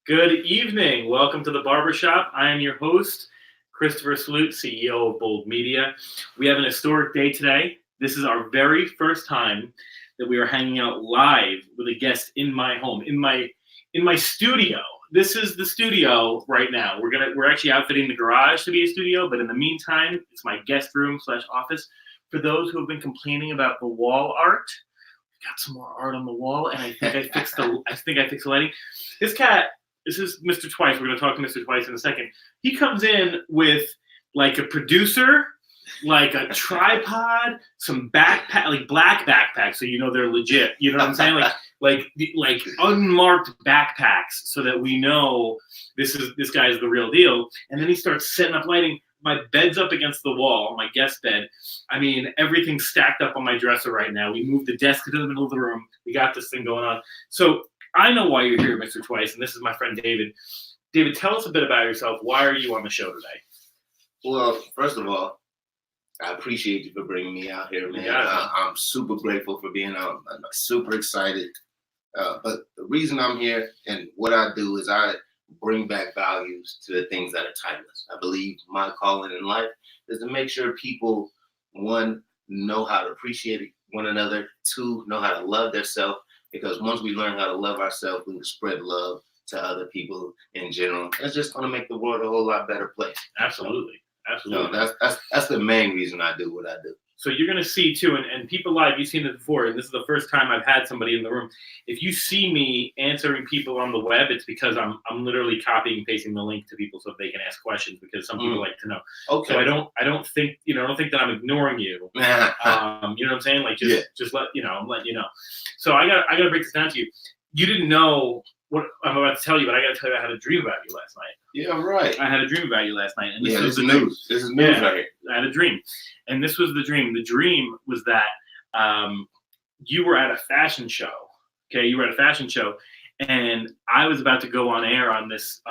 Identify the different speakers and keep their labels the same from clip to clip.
Speaker 1: Good evening. Welcome to the Barbershop. I am your host, Christopher Salute, CEO of Bold Media. We have an historic day today. This is our very first time that we are hanging out live with a guest in my home, in my studio. This is the studio right now. We're actually outfitting the garage to be a studio, but in the meantime, it's my guest room / office. For those who have been complaining about the wall art, got some more art on the wall, and I think I fixed the lighting. This is Mr. Twice. We're going to talk to Mr. Twice in a second. He comes in with like a producer, like a tripod, some backpack, like black backpacks, so you know they're legit. You know what I'm saying? Like unmarked backpacks, so that we know this guy is the real deal. And then he starts setting up lighting. My bed's up against the wall, my guest bed. I mean, everything's stacked up on my dresser right now. We moved the desk to the middle of the room. We got this thing going on. So I know why you're here, Mr. Twice, and this is my friend David. David, tell us a bit about yourself. Why are you on the show today?
Speaker 2: Well, first of all, I appreciate you for bringing me out here, man. I'm super grateful for being out. I'm super excited. But the reason I'm here and what I do is I bring back values to the things that are timeless. I believe my calling in life is to make sure people, one, know how to appreciate one another, two, know how to love themselves, because once we learn how to love ourselves, we can spread love to other people in general. It's just going to make the world a whole lot better place.
Speaker 1: Absolutely.
Speaker 2: No, that's the main reason I do what I do.
Speaker 1: So you're going to see, too, and people live, you've seen it before, and this is the first time I've had somebody in the room. If you see me answering people on the web, it's because I'm literally copying and pasting the link to people so they can ask questions, because some people like to know.
Speaker 2: Okay.
Speaker 1: So I don't think that I'm ignoring you. You know what I'm saying? Like, just let, I'm letting you know. So I got to break this down to you. You didn't know what I'm about to tell you, but I got to tell you I had a dream about you last night.
Speaker 2: Yeah, right.
Speaker 1: I had a dream about you last night. And
Speaker 2: this is news. This is news right here.
Speaker 1: I had a dream. And this was the dream. The dream was that you were at a fashion show. Okay, you were at a fashion show, and I was about to go on air on this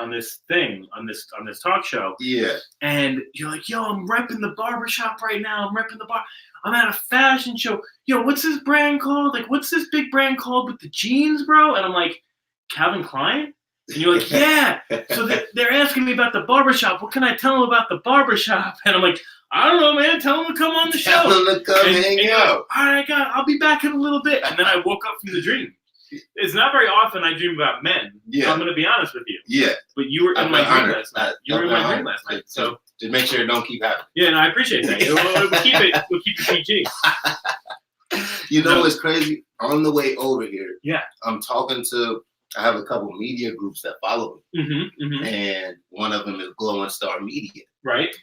Speaker 1: talk show.
Speaker 2: Yeah.
Speaker 1: And you're like, yo, I'm repping the barbershop right now. I'm repping the bar. I'm at a fashion show. Yo, what's this brand called? Like, what's this big brand called with the jeans, bro? And I'm like, Calvin Klein? And you're like, yeah. So they're asking me about the barbershop. What can I tell them about the barbershop? And I'm like, I don't know, man. Tell them to come on the show.
Speaker 2: Tell them to come hang out.
Speaker 1: All right, I'll be back in a little bit. And then I woke up from the dream. It's not very often I dream about men. Yeah. So I'm going to be honest with you.
Speaker 2: Yeah.
Speaker 1: But you were in my dream last night. You were in my dream last night. So
Speaker 2: just make sure it don't keep happening.
Speaker 1: Yeah, and I appreciate that. We'll keep it PG.
Speaker 2: You know what's crazy? On the way over here,
Speaker 1: yeah,
Speaker 2: I'm talking to. I have a couple of media groups that follow me, and one of them is Glow and Star Media.
Speaker 1: Right.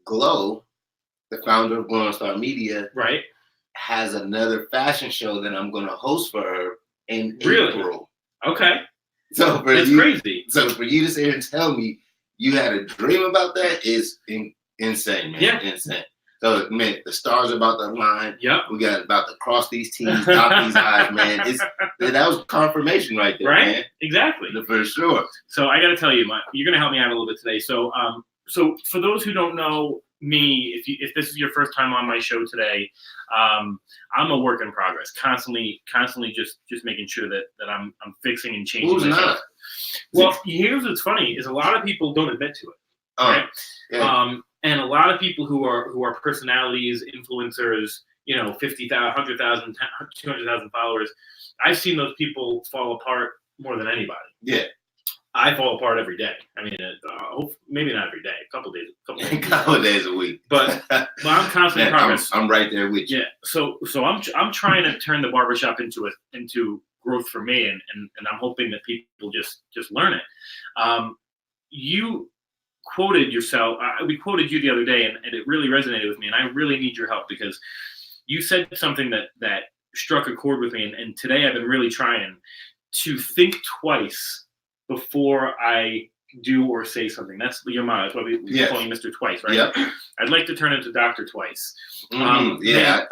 Speaker 2: Glow, the founder of Glow and Star Media,
Speaker 1: right,
Speaker 2: has another fashion show that I'm going to host for her in April.
Speaker 1: Okay.
Speaker 2: So
Speaker 1: that's crazy.
Speaker 2: So for you to sit here and tell me you had a dream about that is insane, man.
Speaker 1: Yeah.
Speaker 2: Insane. So, man, the stars are about to align.
Speaker 1: Yep.
Speaker 2: We got about to cross these T's, dot these I's, man. That was confirmation right there,
Speaker 1: right?
Speaker 2: Man.
Speaker 1: Exactly.
Speaker 2: For sure.
Speaker 1: So I got to tell you, you're going to help me out a little bit today. So, so for those who don't know me, if this is your first time on my show today, I'm a work in progress. Constantly just making sure that I'm fixing and changing.
Speaker 2: Who's not?
Speaker 1: Well, here's what's funny is a lot of people don't admit to it. Right?
Speaker 2: Yeah.
Speaker 1: And a lot of people who are personalities, influencers, 50,000, 100,000, 200,000 followers, I've seen those people fall apart more than anybody.
Speaker 2: Yeah.
Speaker 1: I fall apart every day. I mean, maybe not every day, a couple of
Speaker 2: days a week.
Speaker 1: But I'm constantly in progress.
Speaker 2: I'm right there with you.
Speaker 1: Yeah. So I'm trying to turn the barbershop into growth for me, and I'm hoping that people just learn it. You quoted yourself. We quoted you the other day, and it really resonated with me. And I really need your help, because you said something that struck a chord with me. And today I've been really trying to think twice before I do or say something. That's your motto. That's why we call you Mr. Twice, right? Yep. I'd like to turn into Dr. Twice.
Speaker 2: I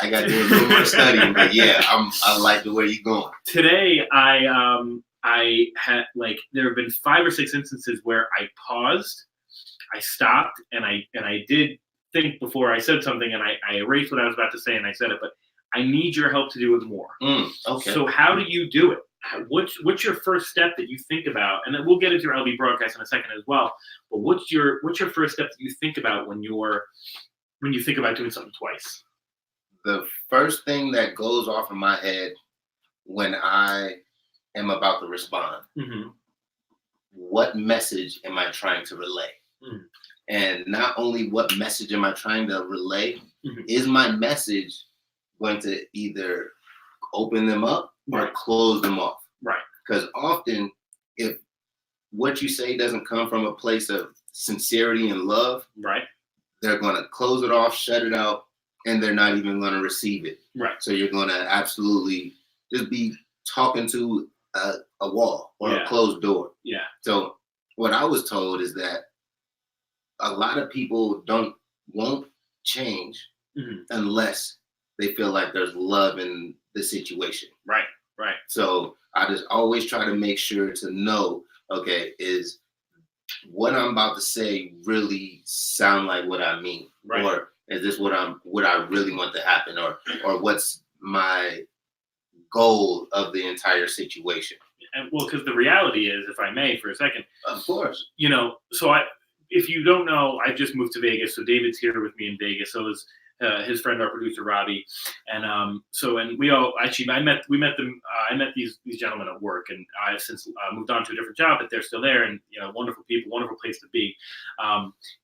Speaker 2: got to do a little more studying, but I like the way you're going.
Speaker 1: Today, I had there have been 5 or 6 instances where I paused, I stopped, and I did think before I said something, and I erased what I was about to say and I said it, but I need your help to do it more.
Speaker 2: Okay.
Speaker 1: So how do you do it? what's your first step that you think about? And then we'll get into your LB broadcast in a second as well. But what's your first step that you think about when you think about doing something twice?
Speaker 2: The first thing that goes off in my head when I am about to respond, what message am I trying to relay? And not only what message am I trying to relay, is my message going to either open them up or close them off?
Speaker 1: Right.
Speaker 2: Because often, if what you say doesn't come from a place of sincerity and love, they're going to close it off, shut it out, and they're not even going to receive it.
Speaker 1: Right.
Speaker 2: So you're going to absolutely just be talking to a wall or a closed door.
Speaker 1: Yeah.
Speaker 2: So what I was told is that a lot of people won't change unless they feel like there's love in the situation.
Speaker 1: Right.
Speaker 2: So I just always try to make sure to know, okay, is what I'm about to say really sound like what I mean?
Speaker 1: Right.
Speaker 2: Or is this what I really want to happen? Or what's my goal of the entire situation?
Speaker 1: And well, because the reality is, if I may for a second,
Speaker 2: of course,
Speaker 1: so if you don't know, I just moved to Vegas, so David's here with me in Vegas. So is his friend, our producer Robbie, and we all actually I met these gentlemen at work, and I've since moved on to a different job, but they're still there, and wonderful people, wonderful place to be.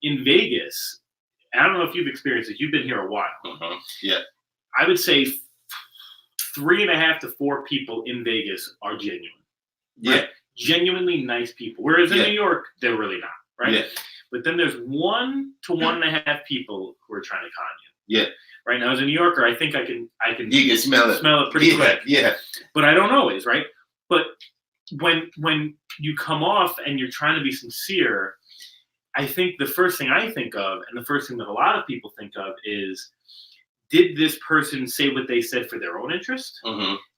Speaker 1: In Vegas, I don't know if you've experienced it. You've been here a while.
Speaker 2: Yeah,
Speaker 1: I would say 3.5 to 4 people in Vegas are genuine. Right?
Speaker 2: Yeah,
Speaker 1: genuinely nice people. Whereas in New York, they're really not. Right.
Speaker 2: Yeah.
Speaker 1: But then there's 1 to 1.5 people who are trying to con you.
Speaker 2: Yeah.
Speaker 1: Right now, as a New Yorker, I think I can.
Speaker 2: You can smell it
Speaker 1: pretty quick.
Speaker 2: Yeah.
Speaker 1: But I don't always, right? But when you come off and you're trying to be sincere, I think the first thing I think of, and the first thing that a lot of people think of, is, did this person say what they said for their own interest?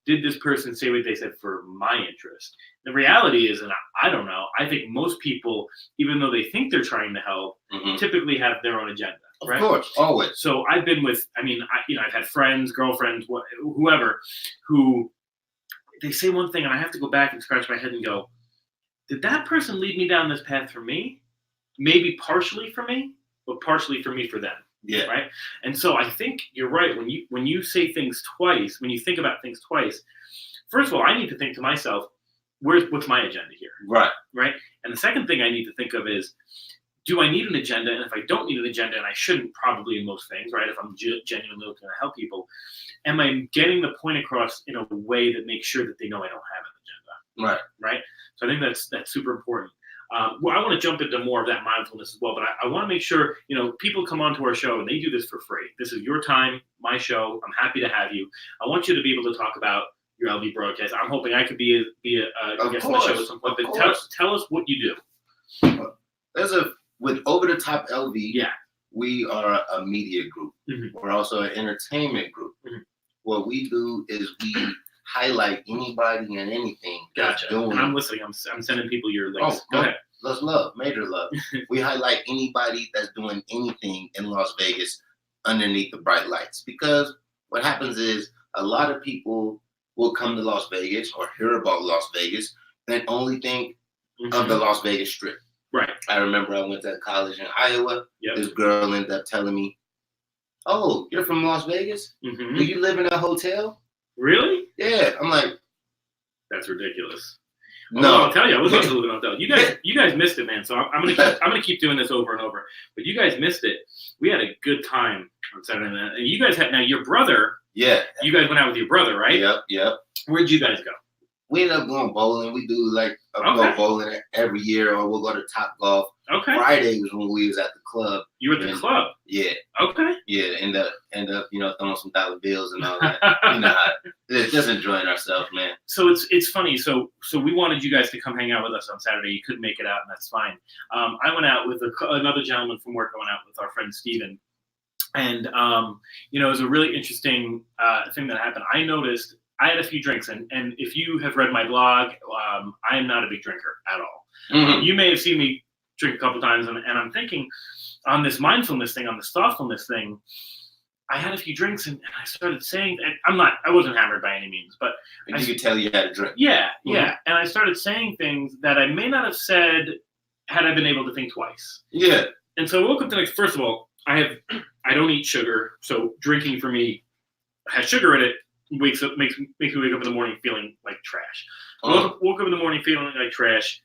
Speaker 1: Did this person say what they said for my interest? The reality is, and I don't know, I think most people, even though they think they're trying to help, typically have their own agenda. Right?
Speaker 2: Of course, always.
Speaker 1: So I've been with, I've had friends, girlfriends, whoever, who they say one thing, and I have to go back and scratch my head and go, did that person lead me down this path for me? Maybe partially for me, but partially for me for them.
Speaker 2: Yeah.
Speaker 1: Right. And so I think you're right. When you say things twice, when you think about things twice, first of all, I need to think to myself, what's my agenda here?
Speaker 2: Right.
Speaker 1: Right. And the second thing I need to think of is, do I need an agenda? And if I don't need an agenda, and I shouldn't probably in most things, right? If I'm genuinely looking to help people, am I getting the point across in a way that makes sure that they know I don't have an agenda?
Speaker 2: Right.
Speaker 1: Right. So I think that's super important. Well, I want to jump into more of that mindfulness as well, but I want to make sure, people come onto our show and they do this for free. This is your time, my show. I'm happy to have you. I want you to be able to talk about your LV broadcast. I'm hoping I could be a guest on the show at some point, but tell us what you do.
Speaker 2: With Over the Top LV,
Speaker 1: yeah,
Speaker 2: we are a media group. We're also an entertainment group. What we do is we highlight anybody and anything.
Speaker 1: Gotcha. And I'm listening. I'm sending people your links. Go ahead.
Speaker 2: That's love, major love. We highlight anybody that's doing anything in Las Vegas underneath the bright lights. Because what happens is a lot of people will come to Las Vegas or hear about Las Vegas and only think of the Las Vegas Strip.
Speaker 1: Right.
Speaker 2: I remember I went to college in Iowa.
Speaker 1: Yep.
Speaker 2: This girl ended up telling me, "Oh, you're from Las Vegas? Do you live in a hotel?"
Speaker 1: Really?
Speaker 2: Yeah. I'm like,
Speaker 1: that's ridiculous.
Speaker 2: No,
Speaker 1: I'll tell you, I would love to live in a hotel. You guys missed it, man. So I'm gonna keep doing this over and over. But you guys missed it. We had a good time on Saturday night. And you guys had your brother.
Speaker 2: Yeah.
Speaker 1: You guys went out with your brother, right?
Speaker 2: Yep.
Speaker 1: Where'd you guys go?
Speaker 2: We end up going bowling. We do go bowling every year, or we'll go to Top Golf.
Speaker 1: Okay.
Speaker 2: Friday was when we was at the club.
Speaker 1: You were at the club?
Speaker 2: Yeah.
Speaker 1: Okay.
Speaker 2: Yeah, end up throwing some dollar bills and all that. Just enjoying ourselves, man.
Speaker 1: So it's funny. So we wanted you guys to come hang out with us on Saturday. You couldn't make it out, and that's fine. I went out with another gentleman from work. I went out with our friend Steven. And it was a really interesting thing that happened. I noticed I had a few drinks, and if you have read my blog, I am not a big drinker at all. You may have seen me drink a couple times, and I'm thinking on this mindfulness thing, on this thoughtfulness thing, I had a few drinks and I started saying, and I wasn't hammered by any means, but
Speaker 2: And you could tell you had a drink.
Speaker 1: Yeah, yeah. And I started saying things that I may not have said had I been able to think twice.
Speaker 2: Yeah.
Speaker 1: And so I woke up to, like, first of all, I don't eat sugar, so drinking for me has sugar in it. Makes me wake up in the morning feeling like trash. Woke up in the morning feeling like trash,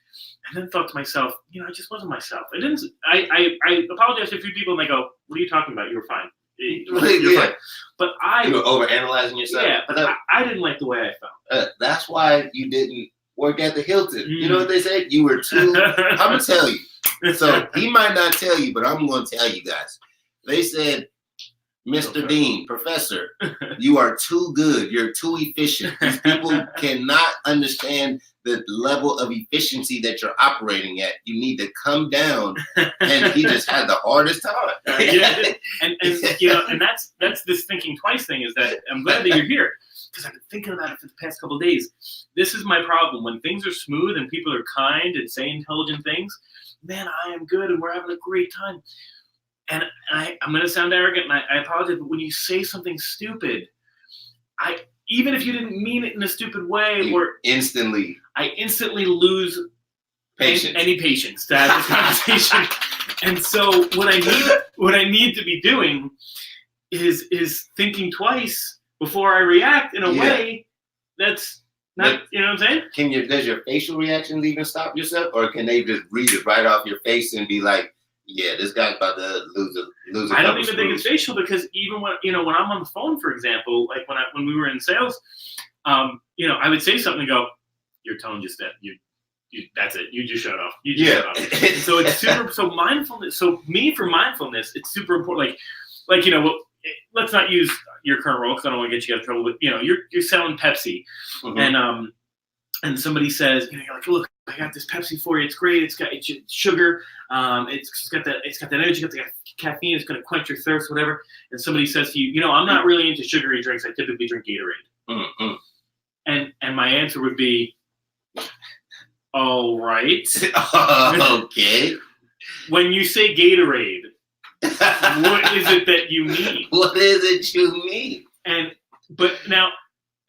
Speaker 1: and then thought to myself, I just wasn't myself. I apologized to a few people, and they go, "What are you talking about? You were fine." You're fine. But you
Speaker 2: were overanalyzing yourself.
Speaker 1: Yeah, but I didn't like the way I felt.
Speaker 2: That's why you didn't work at the Hilton. You know what they said? You were too. I'm gonna tell you. So he might not tell you, but I'm gonna tell you guys. They said, Mr. Dean, Professor, you are too good. You're too efficient. These people cannot understand the level of efficiency that you're operating at. You need to come down. And he just had the hardest time.
Speaker 1: And that's this thinking twice thing, is that I'm glad that you're here, because I've been thinking about it for the past couple of days. This is my problem. When things are smooth and people are kind and say intelligent things, man, I am good and we're having a great time. And I'm going to sound arrogant, and I apologize, but when you say something stupid, even if you didn't mean it in a stupid way, I instantly lose patience. Any patience to have this conversation. And so what I need to be doing is thinking twice before I react in a way that's not, you know what I'm saying?
Speaker 2: Does your facial reactions even stop yourself, or can they just read it right off your face and be like, yeah, this guy's about to lose a
Speaker 1: I don't even think it's facial, because even when I'm on the phone, for example, like when we were in sales, I would say something and go, "Your tone just that you that's it. You just shut off. You just shut off." So it's super. So mindfulness. So for mindfulness, it's super important. Like let's not use your current role, because I don't want to get you out of trouble. But you're selling Pepsi, and somebody says, you're like, "Look, I got this Pepsi for you. It's great. It's sugar. It's got that energy. It's got the caffeine. It's going to quench your thirst, whatever." And somebody says to you, "I'm not really into sugary drinks. I typically drink Gatorade." And my answer would be, "All right."
Speaker 2: Okay.
Speaker 1: When you say Gatorade, what is it that you mean?
Speaker 2: What is it you mean?
Speaker 1: But now,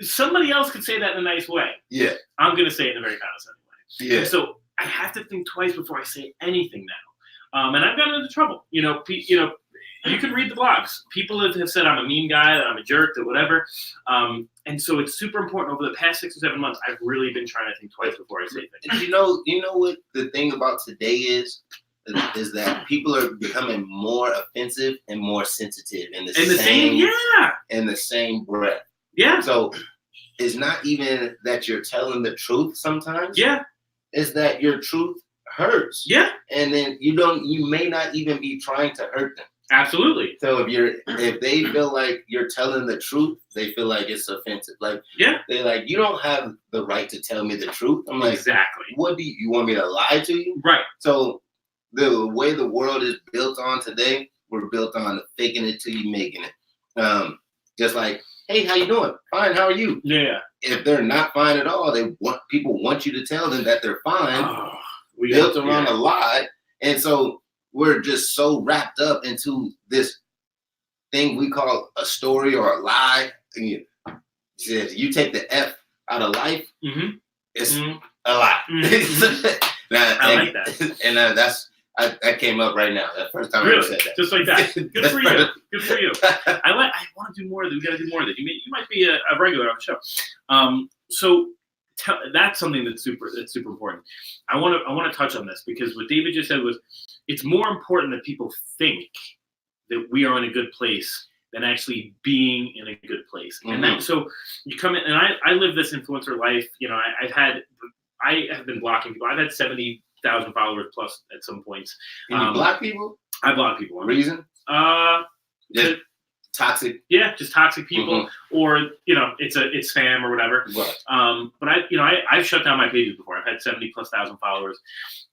Speaker 1: somebody else could say that in a nice way. Yeah. I'm going to say it in a very condescending way. Yeah. And so I have to think twice before I say anything now. And I've gotten into trouble. You can read the blogs. People have said I'm a mean guy, that I'm a jerk, that whatever. And so it's super important. Over the past 6 or 7 months, I've really been trying to think twice before I say things.
Speaker 2: You know what the thing about today is that people are becoming more offensive and more sensitive in the same breath. Yeah. So it's not even that you're telling the truth sometimes. Yeah. It's that your truth hurts. Yeah. And then you may not even be trying to hurt them. Absolutely. So if they feel like you're telling the truth, they feel like it's offensive. Like, they're like, "You don't have the right to tell me the truth." I'm like, exactly. What do you want me to lie to you? Right. So the way the world is built on today, we're built on faking it till you making it. Just like, "Hey, how you doing?" "Fine, how are you?" Yeah. If they're not fine at all, people want you to tell them that they're fine. Built around a lie. And so we're just so wrapped up into this thing we call a story or a lie. And you take the F out of life, it's a lie. I like that. And that came up right now. That first time I ever said that. Just like that. Good for you. Good for you. I want to do more of that. We got to do more of that. You might be a regular on the show. So that's something that's super important. I want to touch on this, because what David just said was, it's more important that people think that we are in a good place than actually being in a good place. And so you come in, and I live this influencer life. I have been blocking people. I've had 70,000 followers plus at some points. Can you block people?
Speaker 1: I block people.
Speaker 2: Reason? Just toxic.
Speaker 1: Yeah, just toxic people, or it's spam or whatever. Right. But I've shut down my pages before. I've had 70,000+ followers,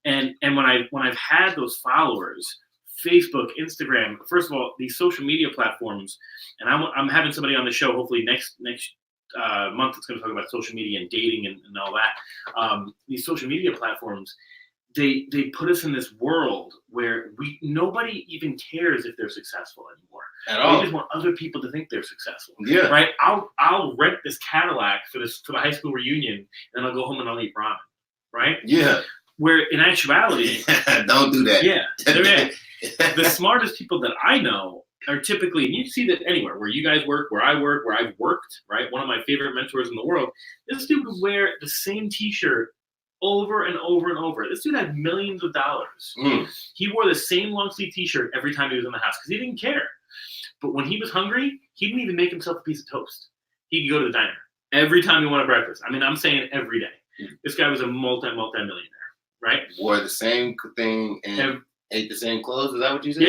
Speaker 1: and when I've had those followers, Facebook, Instagram, first of all, these social media platforms, and I'm having somebody on the show hopefully next month that's going to talk about social media and dating and all that. These social media platforms, they put us in this world where nobody even cares if they're successful anymore.
Speaker 2: At all.
Speaker 1: They just want other people to think they're successful.
Speaker 2: Yeah.
Speaker 1: Right? I'll rent this Cadillac for the high school reunion, and I'll go home and I'll eat ramen. Right?
Speaker 2: Yeah.
Speaker 1: Where in actuality,
Speaker 2: don't do that.
Speaker 1: Yeah. The smartest people that I know are typically, and you see that anywhere where you guys work, where I work, where I've worked, right? One of my favorite mentors in the world, this dude would wear the same t-shirt over and over and over. This dude had millions of dollars. He wore the same long sleeve t-shirt every time he was in the house because he didn't care. But when he was hungry, he didn't even make himself a piece of toast. He could go to the diner every time he wanted breakfast. I mean, I'm saying every day. This guy was a multi-millionaire, right?
Speaker 2: Wore the same thing and ate the same clothes. Is that what you said?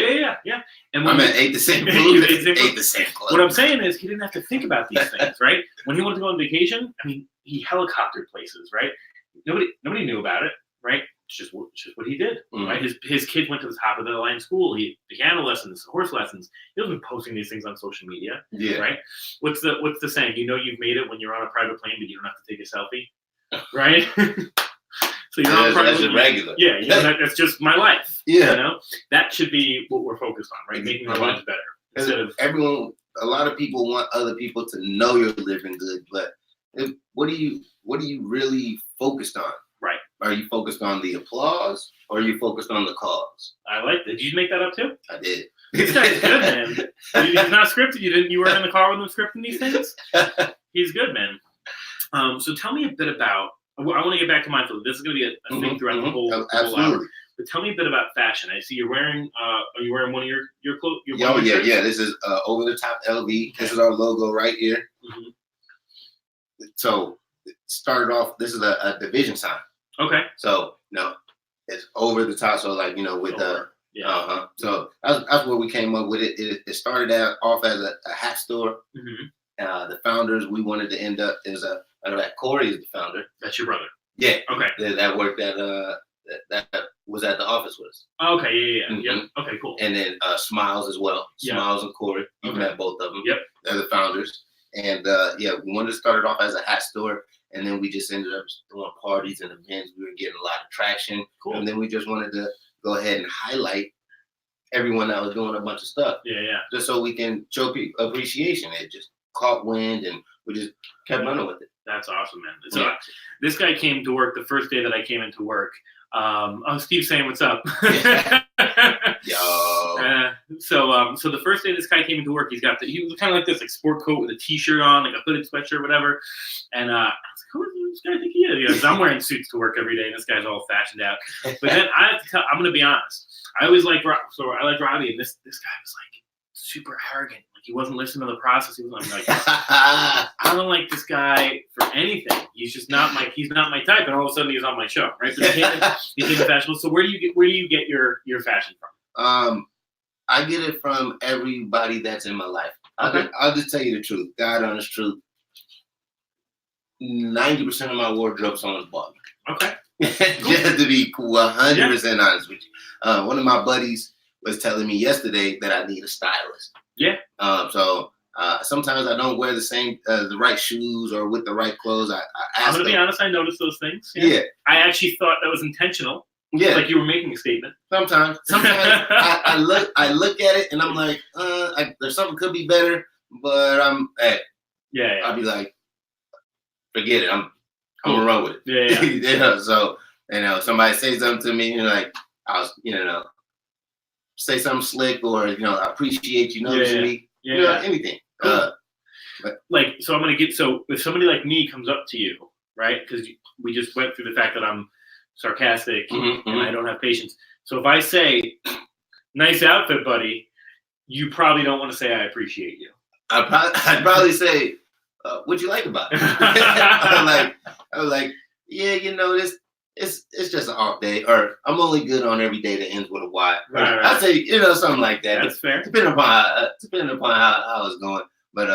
Speaker 1: Yeah. And
Speaker 2: ate the same food. ate the same clothes.
Speaker 1: What I'm saying is he didn't have to think about these things, right? When he wanted to go on vacation, I mean, he helicoptered places, right? Nobody knew about it, right? It's just what he did, right? His kids went to the top of the line school. He piano lessons, horse lessons. He wasn't posting these things on social media, right? What's the saying? You know you've made it when you're on a private plane, but you don't have to take a selfie, right? So you're on
Speaker 2: that's regular.
Speaker 1: Yeah, that's just my life.
Speaker 2: Yeah,
Speaker 1: you know that should be what we're focused on, right? Making our lives better instead of
Speaker 2: everyone. A lot of people want other people to know you're living good, but what are you really focused on?
Speaker 1: Right.
Speaker 2: Are you focused on the applause or are you focused on the cause?
Speaker 1: I like that. Did you make that up too?
Speaker 2: I did.
Speaker 1: This guy's good, man. He's not scripted. You weren't in the car with him scripting these things? He's good, man. So tell me a bit about, I want to get back to mindfulness. This is going to be a thing throughout the whole hour. But tell me a bit about fashion. I see you're wearing, are you wearing one of your clothes?
Speaker 2: Yeah. This is over the top LV. Okay. This is our logo right here. So it started off, this is a division sign.
Speaker 1: Okay.
Speaker 2: So, it's over the top. So with So that's where we came up with it. It started off as a hat store. The founders, we wanted to end up as Corey is the founder.
Speaker 1: That's your brother.
Speaker 2: Yeah.
Speaker 1: Okay.
Speaker 2: That worked at that was at the office with us.
Speaker 1: Okay. Yeah. Okay. Cool.
Speaker 2: And then Smiles as well. Smiles and Corey. You met both of them.
Speaker 1: Yep.
Speaker 2: They're the founders. And we wanted to start it off as a hat store, and then we just ended up doing parties and events. We were getting a lot of traction.
Speaker 1: Cool.
Speaker 2: And then we just wanted to go ahead and highlight everyone that was doing a bunch of stuff.
Speaker 1: Yeah.
Speaker 2: Just so we can show people appreciation. It just caught wind, and we just kept running with it.
Speaker 1: That's awesome, man. So this guy came to work the first day that I came into work. Steve's saying what's up.
Speaker 2: Yo.
Speaker 1: So the first day this guy came into work, he was kind of like this, like sport coat with a t-shirt on, like a hooded sweatshirt, whatever. And I was like, who does this guy think he is? Because I'm wearing suits to work every day, and this guy's all fashioned out. But then I have to tell, I'm gonna be honest. I always liked I like Robbie, and this guy was like super arrogant. Like he wasn't listening to the process. He was like, I don't like this guy for anything. He's just not my type. And all of a sudden he's on my show, right? So he became fashionable. So where do you get your fashion from?
Speaker 2: I get it from everybody that's in my life.
Speaker 1: Okay.
Speaker 2: I'll just tell you the truth, God honest truth. 90% of my wardrobe someone's bought me.
Speaker 1: Okay.
Speaker 2: Just to be 100% honest with you. One of my buddies was telling me yesterday that I need a stylist.
Speaker 1: Yeah.
Speaker 2: So sometimes I don't wear the right shoes or with the right clothes. I ask
Speaker 1: I'm gonna be honest. I noticed those things.
Speaker 2: Yeah.
Speaker 1: I actually thought that was intentional.
Speaker 2: Yeah.
Speaker 1: Like you were making a statement.
Speaker 2: Sometimes I look at it and I'm like, there's something could be better, but
Speaker 1: Yeah.
Speaker 2: I'll be like, forget it. I'm gonna run with it.
Speaker 1: Yeah.
Speaker 2: So somebody say something to me, and like say something slick, or I appreciate you noticing me. Anything.
Speaker 1: Cool. So I'm gonna so if somebody like me comes up to you, right? Because we just went through the fact that I'm sarcastic and I don't have patience. So if I say, "Nice outfit, buddy," you probably don't want to say I appreciate you.
Speaker 2: I'd probably say, "What'd you like about it?" I was like, "Yeah, this it's just an off day, or I'm only good on every day that ends with a Y."
Speaker 1: Right.
Speaker 2: I'd say something like that.
Speaker 1: That's fair.
Speaker 2: Depending upon how it's going, but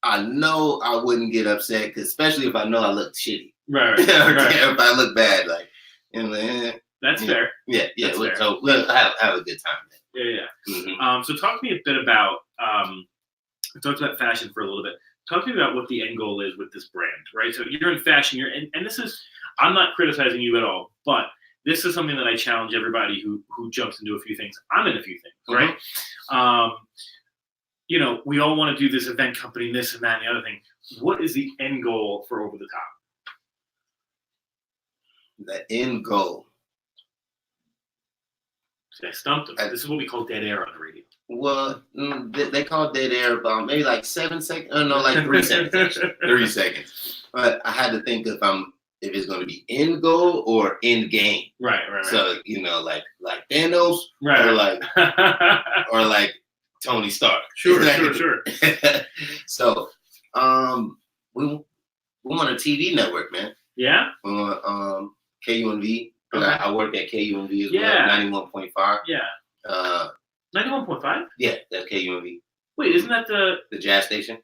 Speaker 2: I know I wouldn't get upset, especially if I know I look shitty.
Speaker 1: Right.
Speaker 2: If I look bad,
Speaker 1: That's fair.
Speaker 2: Yeah.
Speaker 1: That's fair.
Speaker 2: So we'll have a good time.
Speaker 1: Yeah. So talk to me a bit about. We talked about fashion for a little bit. Talk to me about what the end goal is with this brand, right? So you're in fashion, and this is, I'm not criticizing you at all, but this is something that I challenge everybody who jumps into a few things. I'm in a few things, right? You know, we all want to do this event company, this and that and the other thing. What is the end goal for Over the Top?
Speaker 2: The end goal.
Speaker 1: See, I stumped him. This is what we call dead air on the radio.
Speaker 2: Well, they call dead air about maybe like 7 seconds. Oh, no, like 3 seconds. Actually. 3 seconds. But I had to think if it's going to be end goal or end game.
Speaker 1: Right.
Speaker 2: So you know, like Thanos,
Speaker 1: right,
Speaker 2: or like Tony Stark.
Speaker 1: Sure.
Speaker 2: So, we want a TV network, man.
Speaker 1: Yeah.
Speaker 2: We want KUNV.
Speaker 1: Okay.
Speaker 2: I work at KUNV as well. 91.5.
Speaker 1: Yeah. 91.5.
Speaker 2: Yeah, that's KUNV.
Speaker 1: Wait, isn't that the
Speaker 2: jazz station?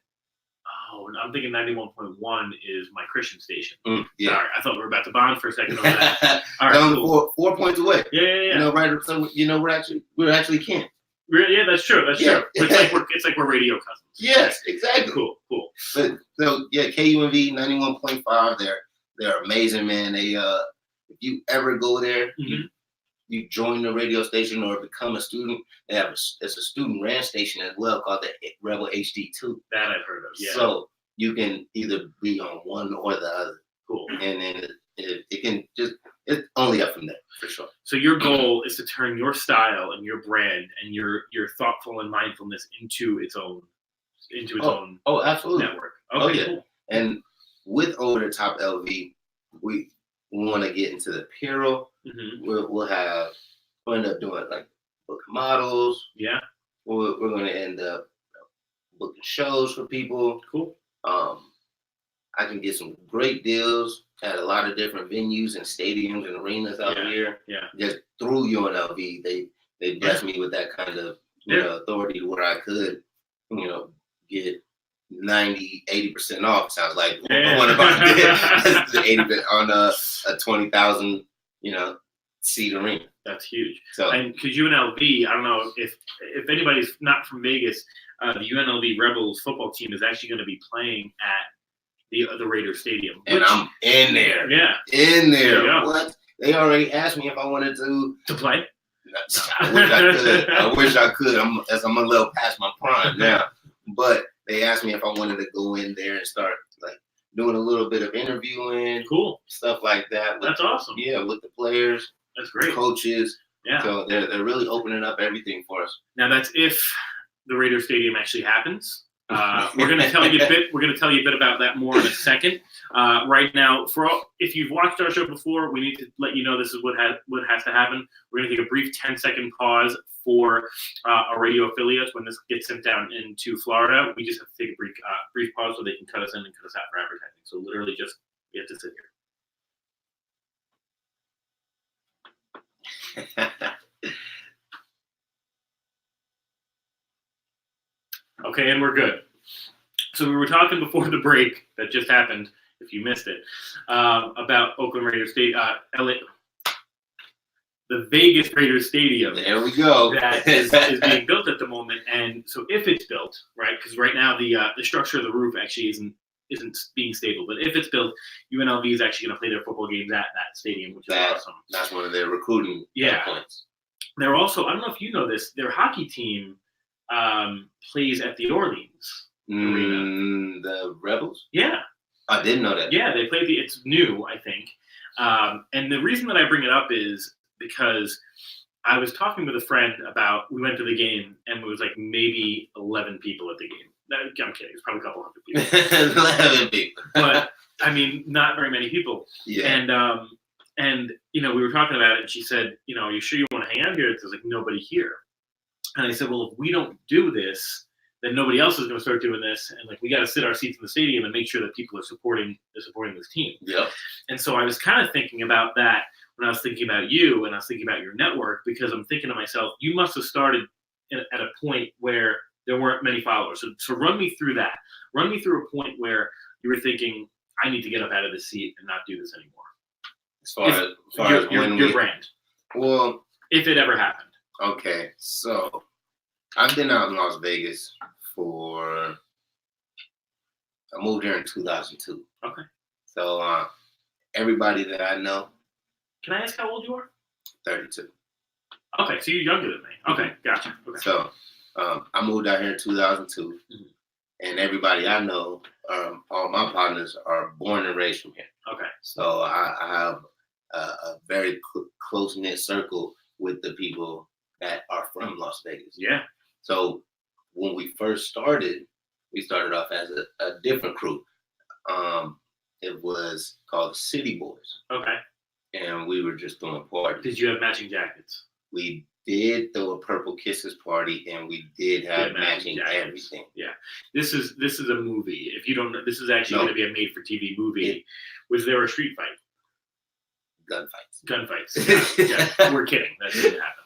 Speaker 1: Oh, I'm thinking 91.1 is my Christian station.
Speaker 2: Yeah.
Speaker 1: Sorry, I thought we were about to bond for a second on that. All right,
Speaker 2: cool. 4 points away.
Speaker 1: Yeah.
Speaker 2: You know, right? So you know, we're actually kin.
Speaker 1: Yeah, that's true. It's like we're radio cousins.
Speaker 2: Yes, exactly.
Speaker 1: Cool.
Speaker 2: But so yeah, KUNV 91.5. They're amazing, man. They if you ever go there, you join the radio station or become a student. They have it's a student ran station as well called the Rebel HD2.
Speaker 1: That I've heard of. Yeah.
Speaker 2: So you can either be on one or the other.
Speaker 1: Cool.
Speaker 2: And then it can it's only up from there for sure.
Speaker 1: So your goal is to turn your style and your brand and your thoughtful and mindfulness into its own
Speaker 2: own absolutely
Speaker 1: network. Okay, cool.
Speaker 2: And with Over the Top LV, we want to get into the apparel. We'll end up doing like book models.
Speaker 1: Yeah.
Speaker 2: We're going to end up booking shows for people.
Speaker 1: Cool.
Speaker 2: I can get some great deals at a lot of different venues and stadiums and arenas out here.
Speaker 1: Yeah.
Speaker 2: Just through UNLV, they blessed me with that kind of authority where I could, you know, get 90-80% off. Sounds like one of our 80% on a 20,000 seat arena.
Speaker 1: That's huge.
Speaker 2: So,
Speaker 1: and because UNLV, I don't know if anybody's not from Vegas, the UNLV Rebels football team is actually going to be playing at the Raiders Stadium.
Speaker 2: And I'm in there.
Speaker 1: Yeah.
Speaker 2: In there. What? They already asked me if I wanted to
Speaker 1: play.
Speaker 2: I wish I could. I'm a little past my prime now. But they asked me if I wanted to go in there and start like doing a little bit of interviewing.
Speaker 1: Cool.
Speaker 2: Stuff like that.
Speaker 1: That's awesome.
Speaker 2: Yeah, with the players.
Speaker 1: That's great.
Speaker 2: Coaches.
Speaker 1: Yeah.
Speaker 2: So they're really opening up everything for us.
Speaker 1: Now that's if the Raiders Stadium actually happens. We're going to tell you a bit. We're going to tell you a bit about that more in a second. Right now, if you've watched our show before, we need to let you know this is what has to happen. We're going to take a brief 10-second pause for our radio affiliates when this gets sent down into Florida. We just have to take a brief pause so they can cut us in and cut us out for advertising. So literally, we have to sit here. Okay, and we're good. So we were talking before the break that just happened, if you missed it, about Oakland Raiders Stadium, the Vegas Raiders Stadium.
Speaker 2: There we go.
Speaker 1: That is being built at the moment, and so if it's built, right? Because right now the structure of the roof actually isn't being stable, but if it's built, UNLV is actually going to play their football games at that stadium, which is awesome.
Speaker 2: That's one of their recruiting points.
Speaker 1: They're also, I don't know if you know this, their hockey team plays at the Orleans arena.
Speaker 2: The Rebels?
Speaker 1: Yeah.
Speaker 2: I didn't know that.
Speaker 1: Yeah, they play it's new, I think. And the reason that I bring it up is because I was talking with a friend we went to the game and it was like maybe 11 people at the game. I'm kidding. It's probably a couple hundred people.
Speaker 2: 11 people.
Speaker 1: But, I mean, not very many people.
Speaker 2: Yeah.
Speaker 1: And we were talking about it and she said, are you sure you want to hang out here? There's like nobody here. And I said, well, if we don't do this, then nobody else is going to start doing this. And like, we got to sit our seats in the stadium and make sure that people are supporting this team.
Speaker 2: Yeah.
Speaker 1: And so I was kind of thinking about that when I was thinking about you and I was thinking about your network, because I'm thinking to myself, you must have started at a point where there weren't many followers. So run me through that. Run me through a point where you were thinking, I need to get up out of this seat and not do this anymore.
Speaker 2: As far as
Speaker 1: your brand.
Speaker 2: Well,
Speaker 1: if it ever happened.
Speaker 2: Okay, so I've been out in Las Vegas I moved here in 2002.
Speaker 1: Okay.
Speaker 2: So everybody that I know.
Speaker 1: Can I ask how old you are?
Speaker 2: 32.
Speaker 1: Okay, so you're younger than me. Okay, gotcha. Okay.
Speaker 2: So I moved out here in 2002, and everybody I know, all my partners are born and raised from here.
Speaker 1: Okay.
Speaker 2: So I have a very close knit circle with the people that are from Las Vegas.
Speaker 1: Yeah.
Speaker 2: So when we first started, we started off as a different crew. It was called City Boys.
Speaker 1: Okay.
Speaker 2: And we were just throwing parties.
Speaker 1: Did you have matching jackets?
Speaker 2: We did throw a Purple Kisses party, and we did have matching everything.
Speaker 1: Yeah. This is a movie. If you don't know, this is actually going to be a made-for-TV movie. Was there a street fight?
Speaker 2: Gunfights.
Speaker 1: Yeah. We're kidding. That didn't happen.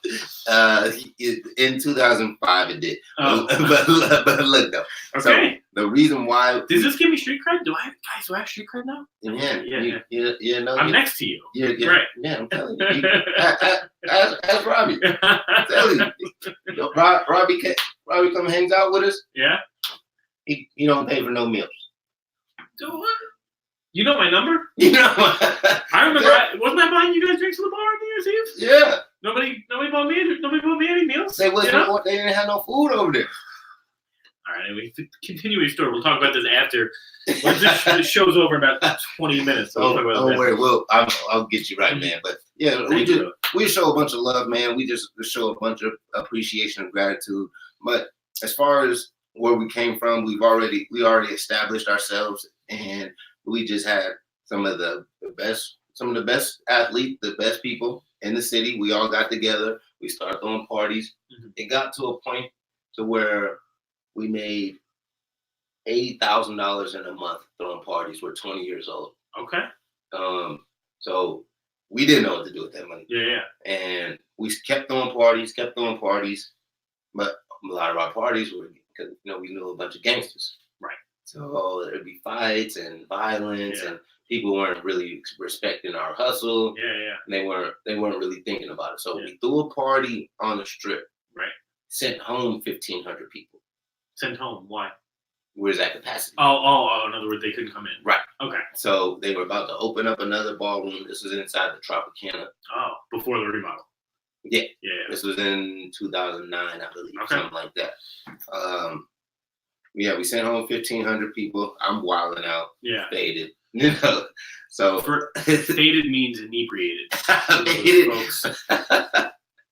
Speaker 2: In 2005, it did.
Speaker 1: Oh.
Speaker 2: but look though.
Speaker 1: Okay.
Speaker 2: So the reason why
Speaker 1: does this give me street cred? Do I have street cred now?
Speaker 2: Yeah. No,
Speaker 1: I'm next to you.
Speaker 2: Yeah.
Speaker 1: Right.
Speaker 2: Yeah, I'm telling you. Ask Robbie. I'm telling you. Robbie come hangs out with us.
Speaker 1: Yeah.
Speaker 2: He don't pay for no meals.
Speaker 1: Do what? You know my number?
Speaker 2: You know.
Speaker 1: I remember. Wasn't I buying you guys drinks at the bar on New Year's Eve?
Speaker 2: Yeah.
Speaker 1: Nobody bought me any meals.
Speaker 2: They didn't have no food over there.
Speaker 1: All right. Anyway, continue your story. We'll talk about this after. Once this show's over in about 20 minutes. So
Speaker 2: don't worry. I'll get you right, man. But yeah, we show a bunch of love, man. We just show a bunch of appreciation and gratitude. But as far as where we came from, we already established ourselves, and we just had some of the best athletes, the best people in the city. We all got together. We started throwing parties. Mm-hmm. It got to a point to where we made $80,000 in a month throwing parties. We're 20 years old.
Speaker 1: Okay.
Speaker 2: So we didn't know what to do with that money.
Speaker 1: Yeah.
Speaker 2: And we kept throwing parties. But a lot of our parties were because we knew a bunch of gangsters.
Speaker 1: Right.
Speaker 2: So there'd be fights and violence, and people weren't really respecting our hustle.
Speaker 1: Yeah.
Speaker 2: And they weren't really thinking about it. So we threw a party on the strip.
Speaker 1: Right.
Speaker 2: Sent home 1,500 people.
Speaker 1: Sent home? Why?
Speaker 2: Where's that capacity?
Speaker 1: Oh, in other words, they couldn't come in.
Speaker 2: Right.
Speaker 1: Okay.
Speaker 2: So they were about to open up another ballroom. This was inside the Tropicana.
Speaker 1: Oh, before the remodel.
Speaker 2: Yeah.
Speaker 1: Yeah.
Speaker 2: This was in 2009, I believe, something like that. We sent home 1,500 people. I'm wilding out. Yeah. Faded. So
Speaker 1: faded means inebriated. Folks.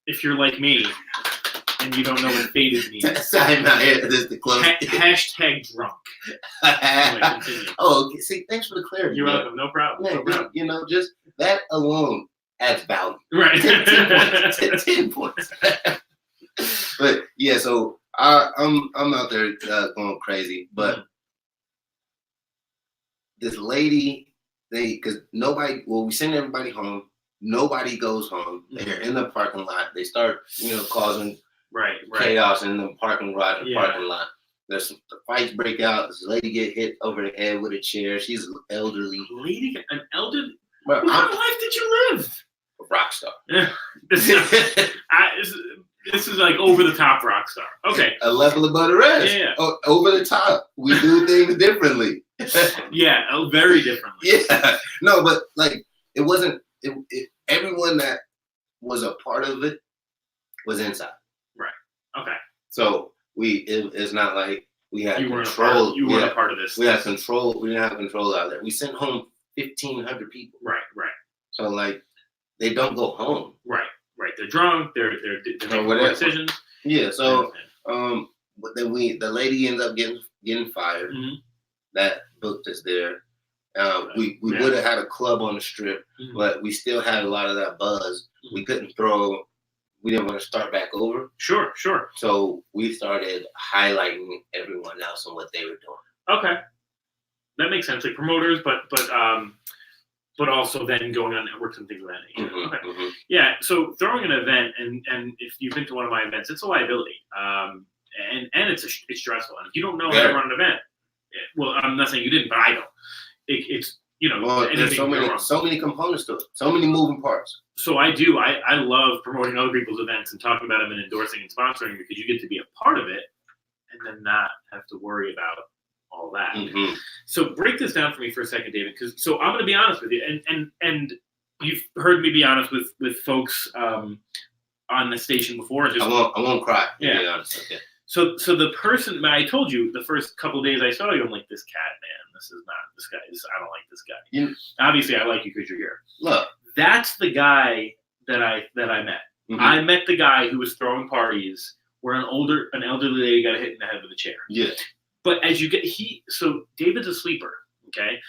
Speaker 1: If you're like me and you don't know what faded means.
Speaker 2: This the close.
Speaker 1: Hashtag drunk.
Speaker 2: Okay. See, thanks for the clarity.
Speaker 1: You're welcome. No problem.
Speaker 2: Man,
Speaker 1: no problem.
Speaker 2: Just that alone adds value.
Speaker 1: Right.
Speaker 2: 10 points. But yeah, so I'm out there going crazy, but this lady, because we send everybody home. Nobody goes home. They're in the parking lot. They start, causing chaos in the parking lot. There's some fights break out. This lady get hit over the head with a chair. She's elderly.
Speaker 1: An elderly? What kind of life did you live?
Speaker 2: A rock star.
Speaker 1: This is like over the top rock star. Okay.
Speaker 2: A level above the rest.
Speaker 1: Yeah.
Speaker 2: Over the top. We do things differently.
Speaker 1: Yeah, very differently.
Speaker 2: Yeah. No, but it wasn't. Everyone that was a part of it was inside.
Speaker 1: Right. Okay.
Speaker 2: So it's not like we had
Speaker 1: control. You weren't a part of this.
Speaker 2: We had control. We didn't have control out there. We sent home 1,500 people.
Speaker 1: Right.
Speaker 2: So they don't go home.
Speaker 1: Right. They're drunk. They're making poor decisions.
Speaker 2: Yeah. So but then the lady ends up getting fired. Mm-hmm. That booked us there. We would have had a club on the strip, but we still had a lot of that buzz. Mm-hmm. We couldn't throw. We didn't want to start back over.
Speaker 1: Sure.
Speaker 2: So we started highlighting everyone else and what they were doing.
Speaker 1: Okay, that makes sense. Like promoters, but also then going on networks and things of that nature. Mm-hmm, okay. Mm-hmm. Yeah. So throwing an event, and if you've been to one of my events, it's a liability. And it's stressful. And if you don't know how to run an event, well, I'm not saying you didn't, but I don't. It's
Speaker 2: there's so many components to it, so many moving parts.
Speaker 1: So I do. I love promoting other people's events and talking about them and endorsing and sponsoring because you get to be a part of it and then not have to worry about all that.
Speaker 2: Mm-hmm.
Speaker 1: So break this down for me for a second, David, because so I'm going to be honest with you, and you've heard me be honest with folks on the station before.
Speaker 2: I won't cry.
Speaker 1: Yeah.
Speaker 2: To be honest. Okay.
Speaker 1: So the person, I told you the first couple of days I saw you, I'm like, this cat, man, this guy. I don't like this guy. Obviously, I like you because you're here.
Speaker 2: Look,
Speaker 1: that's the guy that I met.
Speaker 2: Mm-hmm.
Speaker 1: I met the guy who was throwing parties where an elderly lady got hit in the head with a chair.
Speaker 2: Yeah.
Speaker 1: But as you get so David's a sleeper. Okay,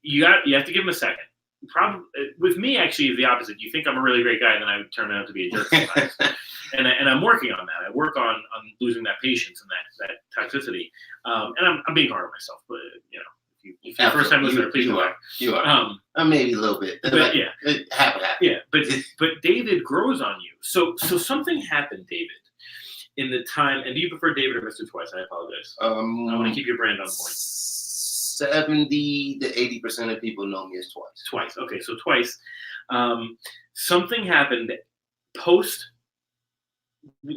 Speaker 1: you have to give him a second. Probably with me, actually, is the opposite. You think I'm a really great guy, and then I would turn out to be a jerk sometimes. and I'm working on that. I work on losing that patience and that toxicity. And I'm being hard on myself, but if you're first time listener, please go back.
Speaker 2: You are. Maybe a little bit.
Speaker 1: But yeah,
Speaker 2: happen.
Speaker 1: Yeah, but David grows on you. So something happened, David, in the time. And do you prefer David or Mr. Twice? I apologize. I want to keep your brand on point.
Speaker 2: 70 to 80% of people know me as Twice.
Speaker 1: Twice. Okay, so Twice. Something happened post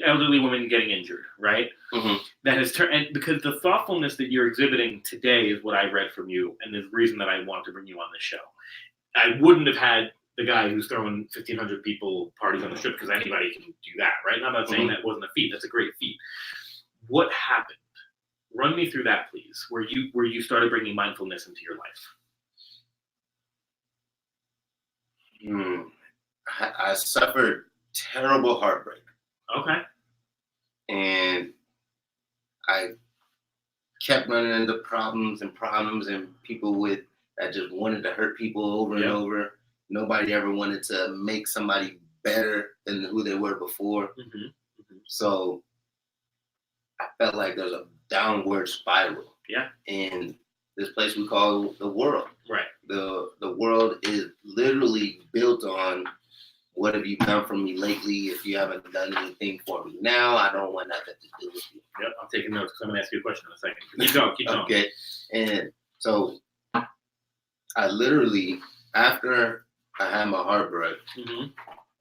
Speaker 1: elderly woman getting injured, right?
Speaker 2: Mm-hmm.
Speaker 1: That has turned, and because the thoughtfulness that you're exhibiting today is what I read from you, and the reason that I want to bring you on this show. I wouldn't have had the guy who's throwing 1,500 people parties on the strip, because anybody can do that, right? And I'm not saying that wasn't a feat. That's a great feat. What happened? Run me through that, please, where you started bringing mindfulness into your life.
Speaker 2: I suffered terrible heartbreak.
Speaker 1: Okay.
Speaker 2: And I kept running into problems and people that just wanted to hurt people over and over. Nobody ever wanted to make somebody better than who they were before.
Speaker 1: Mm-hmm. Mm-hmm.
Speaker 2: So I felt like there's a downward spiral.
Speaker 1: Yeah.
Speaker 2: In this place we call the world.
Speaker 1: Right.
Speaker 2: The world is literally built on, what have you done for me lately? If you haven't done anything for me now, I don't want nothing to do with you.
Speaker 1: Yep, I'm taking notes because I'm going to ask you a question in a second. Keep going.
Speaker 2: Okay. And so I literally, after I had my heartbreak,
Speaker 1: mm-hmm.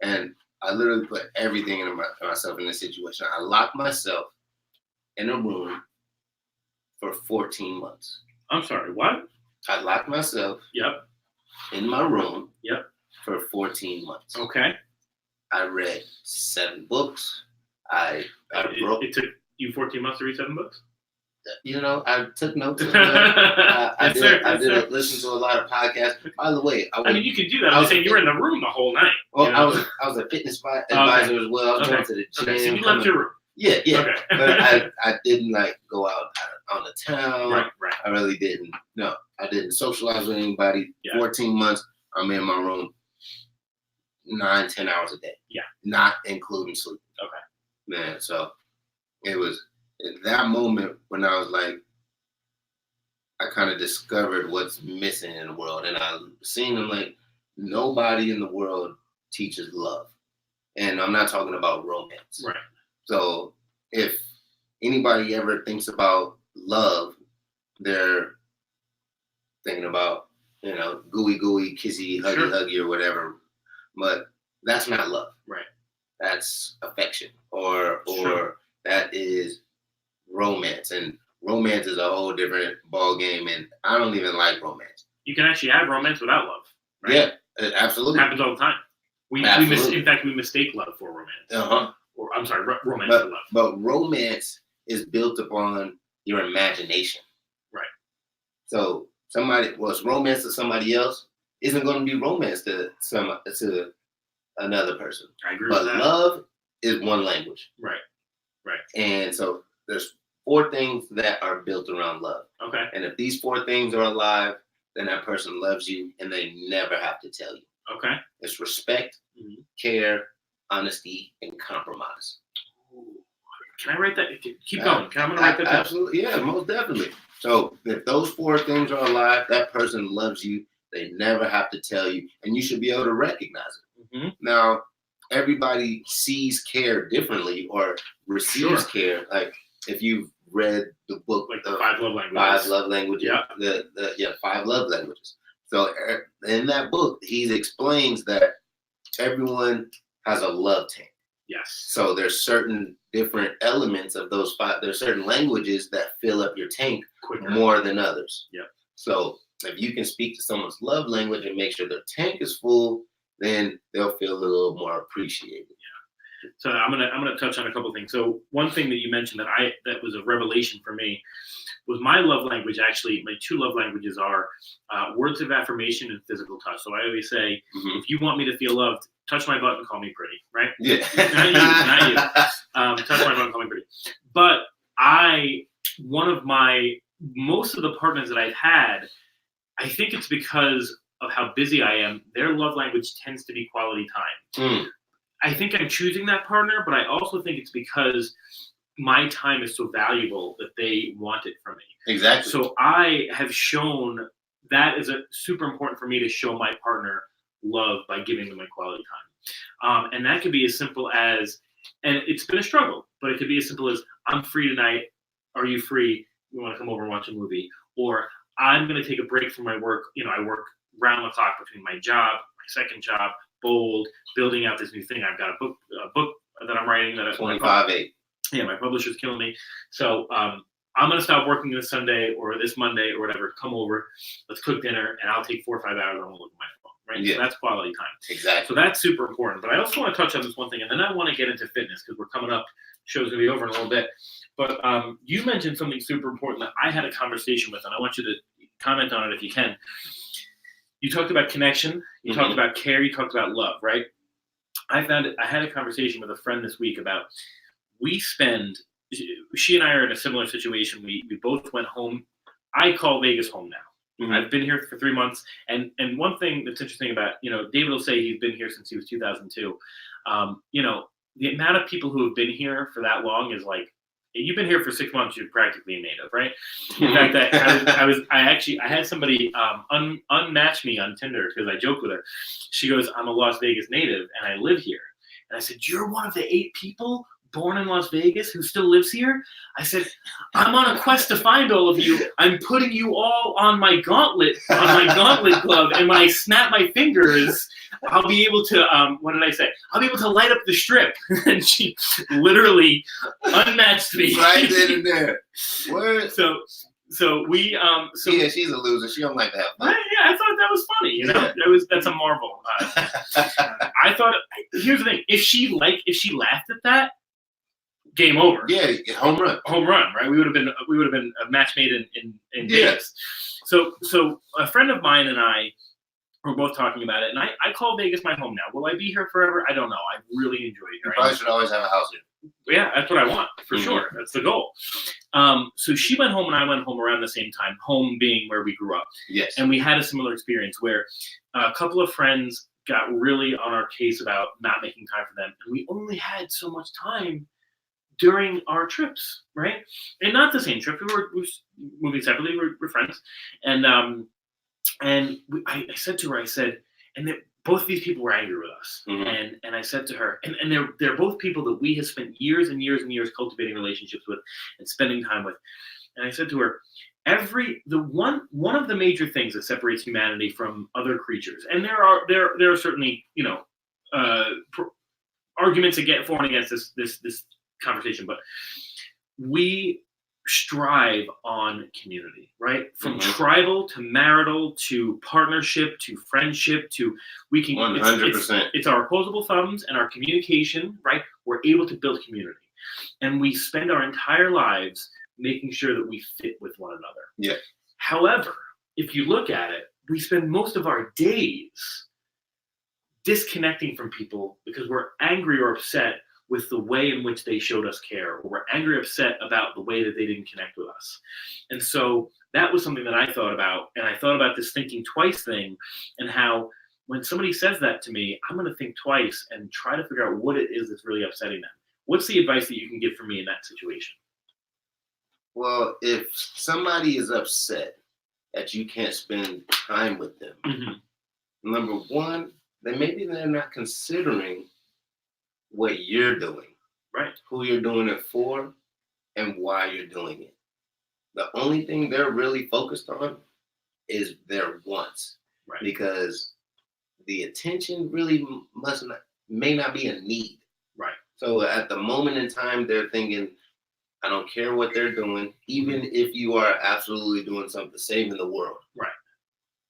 Speaker 2: and I literally put everything in myself in this situation. I locked myself in a room for 14 months.
Speaker 1: I'm sorry, what?
Speaker 2: I locked myself in my room for 14 months.
Speaker 1: Okay.
Speaker 2: I read 7 books. It
Speaker 1: took you 14 months to read 7 books?
Speaker 2: I took notes. I did listen to a lot of podcasts. By the way,
Speaker 1: you can do that. I was saying you were in the room the whole night.
Speaker 2: Well, I was a fitness advisor as well. I was going to the gym.
Speaker 1: Okay, so you left your room.
Speaker 2: Yeah.
Speaker 1: Okay.
Speaker 2: But I didn't go out on the town.
Speaker 1: Right.
Speaker 2: I really didn't. No, I didn't socialize with anybody.
Speaker 1: Yeah.
Speaker 2: 14 months, I'm in my room 9-10 hours a day.
Speaker 1: Yeah.
Speaker 2: Not including sleep.
Speaker 1: Okay.
Speaker 2: Man, so it was at that moment when I was like, I kind of discovered what's missing in the world. And I seen them like, nobody in the world teaches love. And I'm not talking about romance.
Speaker 1: Right.
Speaker 2: So if anybody ever thinks about love, they're thinking about, gooey, kissy, huggy, or whatever. But that's not love.
Speaker 1: Right.
Speaker 2: That's affection, or that is romance. And romance is a whole different ball game. And I don't even like romance.
Speaker 1: You can actually have romance without love. Right?
Speaker 2: Yeah, absolutely.
Speaker 1: It happens all the time. We mistake love for romance.
Speaker 2: Uh-huh.
Speaker 1: Or I'm sorry, romance for love.
Speaker 2: But romance is built upon your imagination.
Speaker 1: Right.
Speaker 2: So what's romance to somebody else isn't going to be romance to another person.
Speaker 1: I agree
Speaker 2: with
Speaker 1: that.
Speaker 2: But love is one language.
Speaker 1: Right.
Speaker 2: And so there's 4 things that are built around love.
Speaker 1: Okay.
Speaker 2: And if these 4 things are alive, then that person loves you and they never have to tell you.
Speaker 1: Okay.
Speaker 2: It's respect,
Speaker 1: mm-hmm.
Speaker 2: care, honesty, and compromise.
Speaker 1: Can I write that? Keep going. I'm going to write that down.
Speaker 2: Absolutely. Yeah, most definitely. So if those 4 things are alive, that person loves you. They never have to tell you, and you should be able to recognize it.
Speaker 1: Mm-hmm.
Speaker 2: Now, everybody sees care differently or receives care. Like if you've read the book,
Speaker 1: like the 5 love languages.
Speaker 2: Yeah. 5 love languages. So in that book, he explains that everyone has a love tank.
Speaker 1: Yes.
Speaker 2: So there's certain different elements of those five. There's certain languages that fill up your tank
Speaker 1: Quicker.
Speaker 2: more than others.
Speaker 1: Yep.
Speaker 2: So if you can speak to someone's love language and make sure their tank is full, then they'll feel a little more appreciated.
Speaker 1: Yeah. So I'm gonna touch on a couple things. So one thing that you mentioned that was a revelation for me was my love language. Actually, my two love languages are words of affirmation and physical touch. So I always say, if you want me to feel loved, touch my butt and call me pretty, right?
Speaker 2: Yeah.
Speaker 1: Not you. Touch my butt and call me pretty. But most of the partners that I've had, I think it's because of how busy I am. Their love language tends to be quality time. I think I'm choosing that partner, but I also think it's because my time is so valuable that they want it from me.
Speaker 2: Exactly.
Speaker 1: So I have shown that is super important for me to show my partner love by giving them my quality time. And that could be as simple as, and it's been a struggle, but it could be as simple as, I'm free tonight. Are you free? You want to come over and watch a movie? Or I'm going to take a break from my work. I work round the clock between my job, my second job, Bold, building out this new thing. I've got a book that I'm writing.
Speaker 2: 25/8.
Speaker 1: Yeah, my publisher's killing me. So I'm going to stop working this Sunday or this Monday or whatever. Come over, let's cook dinner, and I'll take 4 or 5 hours. I'm going to look at my phone, right?
Speaker 2: Yeah.
Speaker 1: So that's quality time.
Speaker 2: Exactly.
Speaker 1: So that's super important. But I also want to touch on this one thing, and then I want to get into fitness because we're coming up. Show's going to be over in a little bit. But you mentioned something super important that I had a conversation with, and I want you to comment on it if you can. You talked about connection. You talked about care. You talked about love, right? I had a conversation with a friend this week about she and I are in a similar situation. We both went home. I call Vegas home now. I've been here for 3 months. And one thing that's interesting about, David will say he's been here since he was 2002. The amount of people who have been here for that long is like, you've been here for 6 months, you're practically a native, right? In fact, I had somebody unmatch me on Tinder because I joked with her. She goes, I'm a Las Vegas native and I live here. And I said, you're one of the 8 people born in Las Vegas who still lives here? I said, I'm on a quest to find all of you. I'm putting you all on my gauntlet glove. And when I snap my fingers, I'll be able to, what did I say? I'll be able to light up the strip. And she literally unmatched me.
Speaker 2: Right then and there. Word.
Speaker 1: So
Speaker 2: yeah, she's a loser. She don't like that.
Speaker 1: Yeah, I thought that was funny. That's a marvel. I thought, here's the thing: if she laughed at that, game over.
Speaker 2: Yeah, home run,
Speaker 1: right? We would have been a match made in Vegas. So a friend of mine and I were both talking about it, and I call Vegas my home now. Will I be here forever? I don't know. I really enjoy it here.
Speaker 2: You probably should always have a house here.
Speaker 1: Yeah, that's what I want, for sure. That's the goal. So she went home and I went home around the same time, home being where we grew up.
Speaker 2: Yes.
Speaker 1: And we had a similar experience where a couple of friends got really on our case about not making time for them. And we only had so much time during our trips, right? And not the same trip. We were moving separately. We're friends. And I said to her, and both of these people were angry with us. And I said to her, and they're both people that we have spent years and years and years cultivating relationships with and spending time with. And I said to her, one of the major things that separates humanity from other creatures, and there are certainly arguments for and against this conversation, but we strive on community, right? From tribal to marital to partnership to friendship to 100%. It's our opposable thumbs and our communication, right? We're able to build community, and we spend our entire lives making sure that we fit with one another.
Speaker 2: Yeah.
Speaker 1: However, if you look at it, we spend most of our days disconnecting from people because we're angry or upset with the way in which they showed us care, or we're angry or upset about the way that they didn't connect with us. And so that was something that I thought about, and I thought about this thinking twice thing, and how when somebody says that to me, I'm going to think twice and try to figure out what it is that's really upsetting them. What's the advice that you can give for me in that situation?
Speaker 2: Well, if somebody is upset that you can't spend time with them, number one, then maybe they're not considering what you're doing,
Speaker 1: right?
Speaker 2: Who you're doing it for, and why you're doing it. The only thing they're really focused on is their wants,
Speaker 1: right?
Speaker 2: Because the attention really may not be a need,
Speaker 1: right?
Speaker 2: So at the moment in time, they're thinking, I don't care what they're doing, even if you are absolutely doing something, saving the world.
Speaker 1: Right.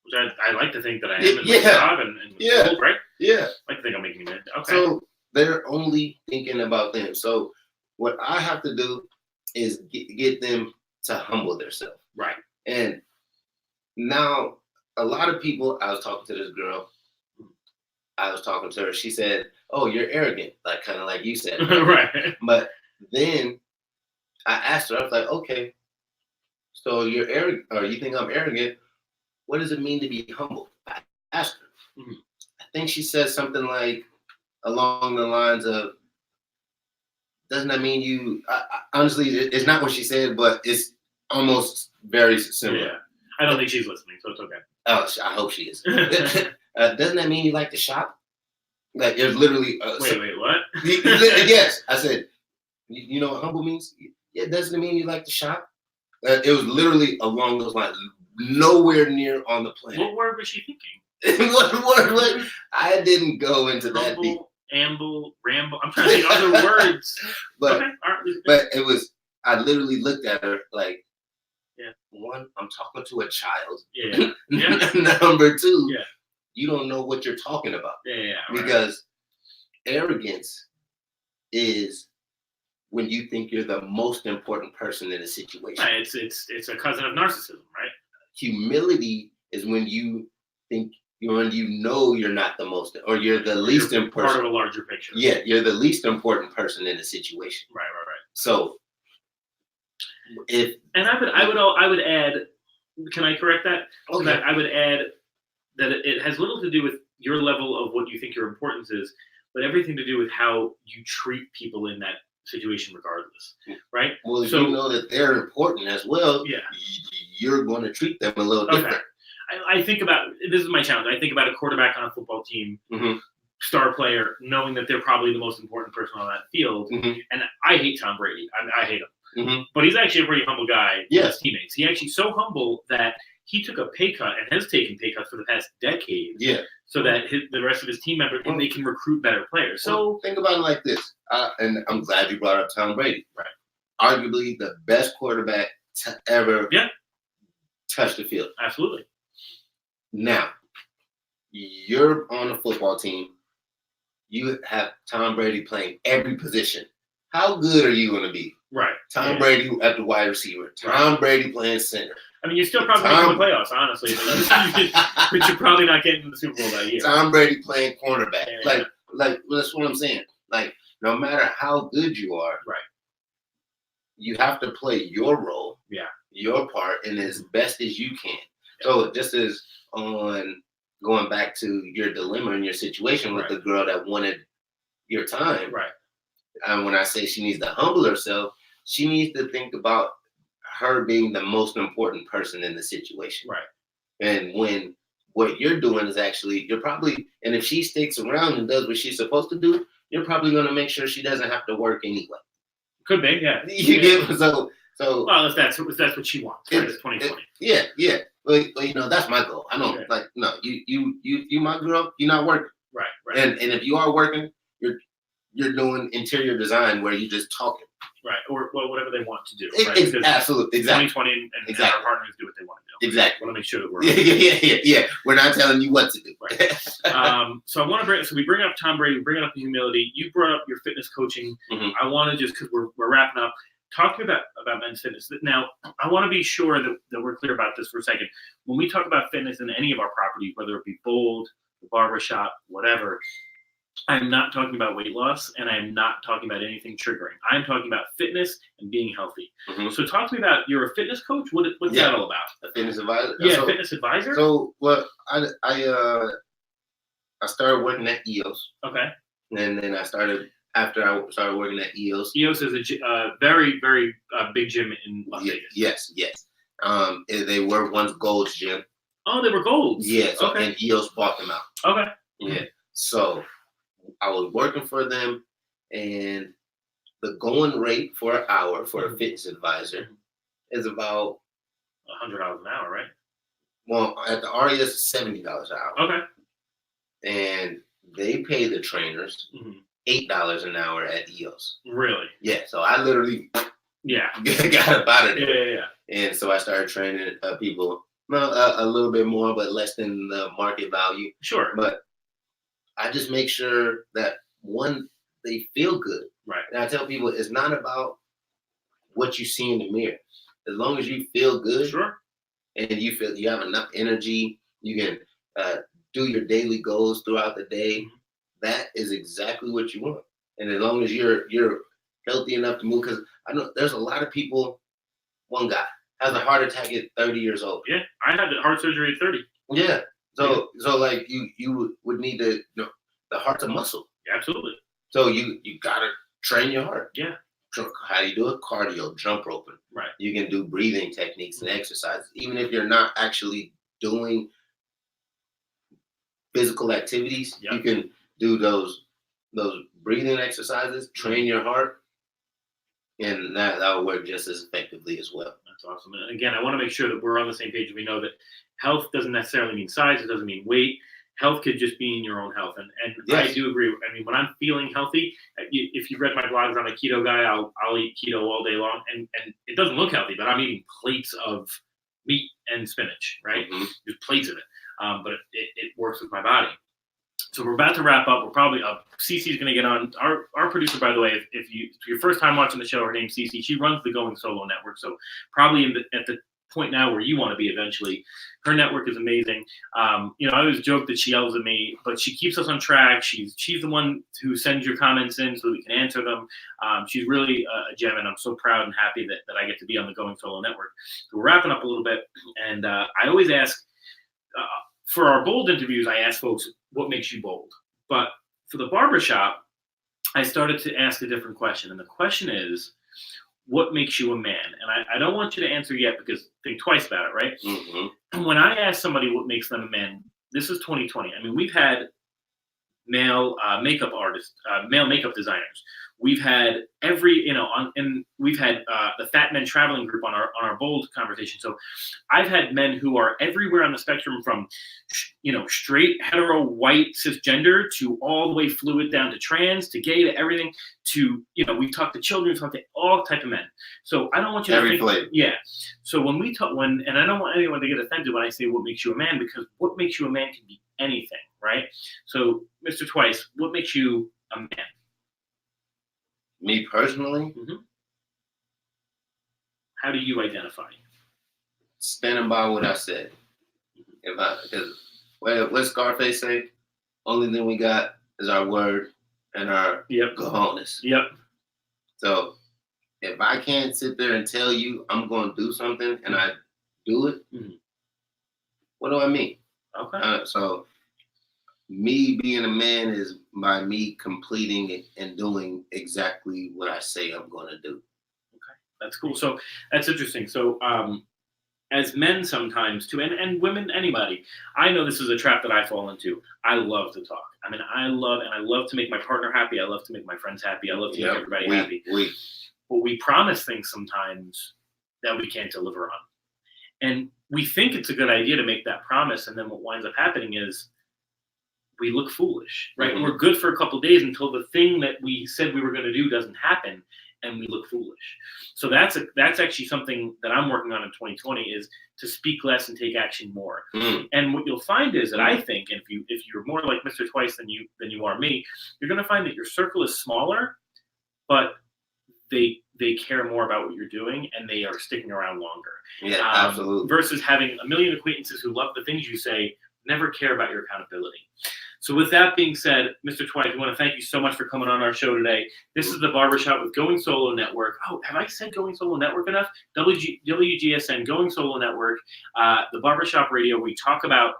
Speaker 1: Which I like to think that I am in my
Speaker 2: Yeah.
Speaker 1: job and
Speaker 2: Yeah.
Speaker 1: world, right?
Speaker 2: Yeah.
Speaker 1: I like to think I'm making it. Okay.
Speaker 2: So they're only thinking about them. So what I have to do is get them to humble themselves.
Speaker 1: Right.
Speaker 2: And now a lot of people, I was talking to this girl, I was talking to her, she said, oh, you're arrogant, like kind of like you said.
Speaker 1: Right.
Speaker 2: But then I asked her, I was like, okay, so you're arrogant, or you think I'm arrogant? What does it mean to be humble? I asked her.
Speaker 1: Mhm.
Speaker 2: I think she said something like along the lines of, doesn't that mean you? Honestly, it's not what she said, but it's almost very similar.
Speaker 1: Yeah. I don't think she's listening, so it's okay.
Speaker 2: Oh, I hope she is. Doesn't that mean you like to shop? Like, it's literally.
Speaker 1: Wait, what?
Speaker 2: Yes, I said. You know what humble means? Yeah, doesn't it mean you like to shop? It was literally along those lines. Nowhere near on the planet.
Speaker 1: What word was she thinking?
Speaker 2: what? I didn't go into that deep.
Speaker 1: Amble, ramble. I'm trying to think other words.
Speaker 2: But
Speaker 1: okay. All right.
Speaker 2: But it was. I literally looked at her like.
Speaker 1: Yeah.
Speaker 2: One, I'm talking to a child.
Speaker 1: Yeah. Yeah.
Speaker 2: Number two,
Speaker 1: yeah.
Speaker 2: You don't know what you're talking about.
Speaker 1: Yeah.
Speaker 2: Because arrogance is when you think you're the most important person in a situation.
Speaker 1: Right. It's a cousin of narcissism, right?
Speaker 2: Humility is when you think when you know you're not the most, or you're the least important.
Speaker 1: Part of a larger picture.
Speaker 2: Yeah, you're the least important person in a situation.
Speaker 1: Right.
Speaker 2: So,
Speaker 1: I would add. Can I correct that?
Speaker 2: Okay.
Speaker 1: I would add that it has little to do with your level of what you think your importance is, but everything to do with how you treat people in that situation, regardless. Right.
Speaker 2: Well, if you know that they're important as well,
Speaker 1: yeah,
Speaker 2: you're going to treat them a little different.
Speaker 1: I think about, this is my challenge. I think about a quarterback on a football team, star player, knowing that they're probably the most important person on that field. And I hate Tom Brady. I hate him. But he's actually a pretty humble guy with his teammates. He actually so humble that he took a pay cut and has taken pay cuts for the past decade. Yeah. So that the rest of his team members, and they can recruit better players. So
Speaker 2: think about it like this. And I'm glad you brought up Tom Brady.
Speaker 1: Right.
Speaker 2: Arguably the best quarterback to ever touch the field.
Speaker 1: Absolutely.
Speaker 2: Now, you're on a football team. You have Tom Brady playing every position. How good are you going to be?
Speaker 1: Right.
Speaker 2: Tom Brady at the wide receiver. Tom Brady playing center.
Speaker 1: I mean, you're still probably making the playoffs, honestly. But you're probably not getting to the Super Bowl that year.
Speaker 2: Tom Brady playing cornerback. Like that's what I'm saying. Like, no matter how good you are, you have to play your role, your part, and as best as you can. So this is on going back to your dilemma and your situation with the girl that wanted your time.
Speaker 1: Right.
Speaker 2: And when I say she needs to humble herself, she needs to think about her being the most important person in the situation.
Speaker 1: Right.
Speaker 2: And when what you're doing is actually, you're probably, and if she sticks around and does what she's supposed to do, you're probably going to make sure she doesn't have to work anyway.
Speaker 1: Could be, yeah.
Speaker 2: You get so.
Speaker 1: Well, if that's what she wants, right? It's 2020.
Speaker 2: Yeah. Well, you know, that's my goal. I don't like no. You my girl. You're not working.
Speaker 1: Right.
Speaker 2: And if you are working, you're doing interior design where you're just talking.
Speaker 1: Right. Or whatever they want to do. Right?
Speaker 2: Absolutely. Exactly.
Speaker 1: 2020 and our partners do what they want to do.
Speaker 2: Exactly.
Speaker 1: Want to make sure that we're
Speaker 2: yeah. We're not telling you what to do.
Speaker 1: Right. So I want to we bring up Tom Brady, we bring up the humility. You brought up your fitness coaching. I want to just, because we're wrapping up, talk to me about men's fitness. Now, I want to be sure that we're clear about this for a second. When we talk about fitness in any of our properties, whether it be Bold, the barbershop, whatever, I'm not talking about weight loss, and I'm not talking about anything triggering. I'm talking about fitness and being healthy. So talk to me about, you're a fitness coach? What's that all about?
Speaker 2: A fitness advisor?
Speaker 1: Yeah, fitness advisor?
Speaker 2: So, I started working at EOS. Okay. And then after I started working at EOS.
Speaker 1: EOS is a very, very big gym in Las Vegas.
Speaker 2: Yes. They were once Gold's gym.
Speaker 1: Oh, they were Gold's?
Speaker 2: Yeah, and EOS bought them out.
Speaker 1: Okay.
Speaker 2: Yeah. So I was working for them, and the going rate for an hour for a fitness advisor is about
Speaker 1: $100 an hour, right?
Speaker 2: Well, at the RES, it's $70 an hour.
Speaker 1: Okay.
Speaker 2: And they pay the trainers, $8 an hour at EOS.
Speaker 1: Really?
Speaker 2: Yeah. So I literally got up out of there.
Speaker 1: Yeah.
Speaker 2: And so I started training people, a little bit more, but less than the market value.
Speaker 1: Sure.
Speaker 2: But I just make sure that one, they feel good.
Speaker 1: Right.
Speaker 2: And I tell people it's not about what you see in the mirror. As long as you feel good,
Speaker 1: sure,
Speaker 2: and you feel you have enough energy, you can do your daily goals throughout the day.
Speaker 1: Mm-hmm.
Speaker 2: That is exactly what you want. And as long as you're healthy enough to move, because I know there's a lot of people. One guy has a heart attack at 30 years old.
Speaker 1: Yeah, I had heart surgery at 30.
Speaker 2: Yeah. So like you would need to, the heart's a muscle.
Speaker 1: Yeah, absolutely.
Speaker 2: So you gotta train your heart.
Speaker 1: Yeah.
Speaker 2: How do you do it? Cardio, jump roping.
Speaker 1: Right.
Speaker 2: You can do breathing techniques and exercises. Even if you're not actually doing physical activities, you can do those breathing exercises, train your heart, and that will work just as effectively as well.
Speaker 1: That's awesome. And again, I want to make sure that we're on the same page. We know that health doesn't necessarily mean size. It doesn't mean weight. Health could just be in your own health. And yes. I do agree. I mean, when I'm feeling healthy, if you've read my blogs, I'm a keto guy. I'll eat keto all day long. And it doesn't look healthy, but I'm eating plates of meat and spinach, right?
Speaker 2: Mm-hmm.
Speaker 1: Just plates of it. But it works with my body. So we're about to wrap up. We're probably Cece's going to get on. Our producer, by the way, if your first time watching the show, her name's Cece. She runs the Going Solo Network. So probably at the point now where you want to be eventually. Her network is amazing. I always joke that she yells at me, but she keeps us on track. She's the one who sends your comments in so that we can answer them. She's really a gem, and I'm so proud and happy that I get to be on the Going Solo Network. So we're wrapping up a little bit, and I always ask. For our bold interviews, I ask folks, what makes you bold? But for the barbershop, I started to ask a different question. And the question is, what makes you a man? And I don't want you to answer yet because think twice about it, right?
Speaker 2: Mm-hmm.
Speaker 1: When I ask somebody what makes them a man, this is 2020. I mean, we've had male makeup artists, male makeup designers. We've had we've had the Fat Men Traveling Group on our bold conversation. So I've had men who are everywhere on the spectrum, from straight hetero white cisgender to all the way fluid down to trans to gay to everything to we've talked to children, we've talked to all type of men. So I don't want you to think
Speaker 2: flavor.
Speaker 1: Yeah. So when we talk and I don't want anyone to get offended when I say what makes you a man, because what makes you a man can be anything, right? So Mr. Twice, what makes you a man?
Speaker 2: Me personally,
Speaker 1: how do you identify?
Speaker 2: Standing by what I said. Because what Scarface say? Only thing we got is our word and our cojones.
Speaker 1: Yep.
Speaker 2: So if I can't sit there and tell you I'm going to do something and I do it, what do I mean?
Speaker 1: Okay.
Speaker 2: So me being a man is by me completing it and doing exactly what I say I'm going to do.
Speaker 1: Okay, that's cool. So that's interesting. So as men sometimes too, and women, anybody, I know this is a trap that I fall into. I love to talk. I mean, I love to make my partner happy. I love to make my friends happy. I love to make everybody happy. But we promise things sometimes that we can't deliver on. And we think it's a good idea to make that promise. And then what winds up happening is we look foolish, right? And we're good for a couple of days until the thing that we said we were going to do doesn't happen, and we look foolish. So that's actually something that I'm working on in 2020, is to speak less and take action more. And what you'll find is that I think if you're more like Mr. Twice than you are me, you're going to find that your circle is smaller, but they care more about what you're doing and they are sticking around longer.
Speaker 2: Yeah, absolutely.
Speaker 1: Versus having a million acquaintances who love the things you say, never care about your accountability. So with that being said, Mr. Twice, we want to thank you so much for coming on our show today. This is the Barbershop with Going Solo Network. Oh, have I said Going Solo Network enough? WGSN, Going Solo Network, the Barbershop Radio. We talk about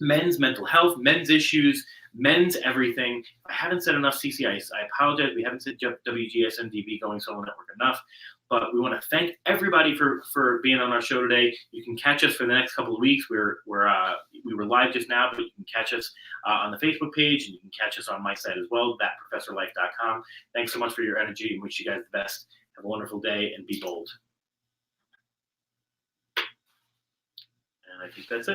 Speaker 1: men's mental health, men's issues, men's everything. I haven't said enough CCI. I apologize. We haven't said WGSN-DB Going Solo Network enough. But we want to thank everybody for being on our show today. You can catch us for the next couple of weeks. We were live just now, but you can catch us on the Facebook page, and you can catch us on my site as well, thatprofessorlife.com. Thanks so much for your energy, and wish you guys the best. Have a wonderful day, and be bold. And I think that's it.